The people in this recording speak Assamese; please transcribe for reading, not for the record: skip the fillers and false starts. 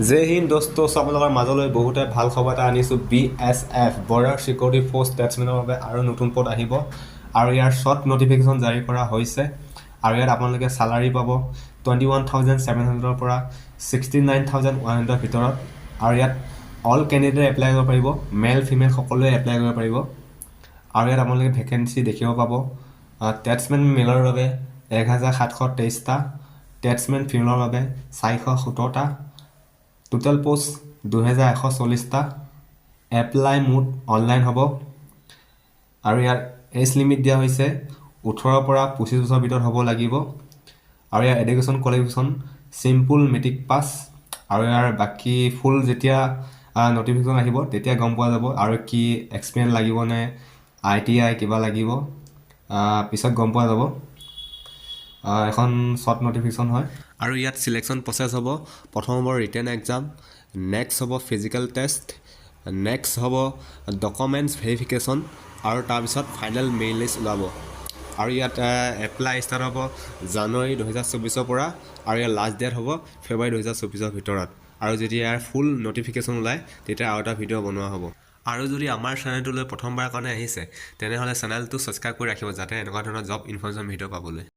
জয় হিন্দ দোস্ত, আপোনালোকৰ মাজলৈ বহুতে ভাল খবৰ এটা আনিছোঁ। BSF বৰ্ডাৰ ছিকিউৰিটি ফ'ৰ্চ বেটছমেনৰ বাবে আৰু নতুন পদ আহিব আৰু ইয়াৰ শ্বৰ্ট নটিফিকেশ্যন জাৰি কৰা হৈছে। আৰু ইয়াত আপোনালোকে চালাৰী পাব 21,700 পৰা 69,100 ভিতৰত। আৰু ইয়াত অল কেণ্ডিডেট এপ্লাই কৰিব পাৰিব, মেল ফিমেল সকলোৱে এপ্লাই কৰিব পাৰিব। আৰু ইয়াত আপোনালোকে ভেকেঞ্চি দেখিব পাব। টেটছমেন মেলৰ বাবে 1,723টা, টেটছমেন ফিমেলৰ বাবে 417টা, টোটেল পোষ্ট 2,140টা। এপ্লাই মুড অনলাইন হ'ব। আৰু ইয়াৰ এজ লিমিট দিয়া হৈছে 18 পৰা 25 বছৰ ভিতৰত হ'ব লাগিব। আৰু ইয়াৰ এডুকেশ্যন কোৱালিফিকেশ্যন চিম্পুল মেট্ৰিক পাছ। আৰু ইয়াৰ বাকী ফুল যেতিয়া নটিফিকেশ্যন আহিব তেতিয়া গম পোৱা যাব আৰু কি এক্সপিৰিয়েঞ্চ লাগিব নে ITI কিবা লাগিব, পিছত গম পোৱা যাব। এখন শ্বৰ্ট নটিফিকেশ্যন হয় আৰু ইয়াত চিলেকশ্যন প্ৰচেছ হ'ব। প্ৰথম হ'ব ৰিটেন এক্সাম, নেক্সট হ'ব ফিজিকেল টেষ্ট, নেক্সট হ'ব ডকুমেণ্টছ ভেৰিফিকেশ্যন আৰু তাৰপিছত ফাইনেল মেইন লিষ্ট ওলাব। আৰু ইয়াত এপ্লাই ষ্টাৰ্ট হ'ব জানুৱাৰী 2024 পৰা আৰু ইয়াৰ লাষ্ট ডেট হ'ব ফেব্ৰুৱাৰী 2024 ভিতৰত। আৰু যেতিয়া ইয়াৰ ফুল নটিফিকেশ্যন ওলায় তেতিয়া আৰু এটা ভিডিঅ' বনোৱা হ'ব। আৰু যদি আমাৰ চেনেলটোলৈ প্ৰথমবাৰৰ কাৰণে আহিছে তেনেহ'লে চেনেলটো ছাবস্ক্ৰাইব কৰি ৰাখিব যাতে এনেকুৱা ধৰণৰ জব ইনফৰমেশ্যন ভিডিঅ' পাবলৈ।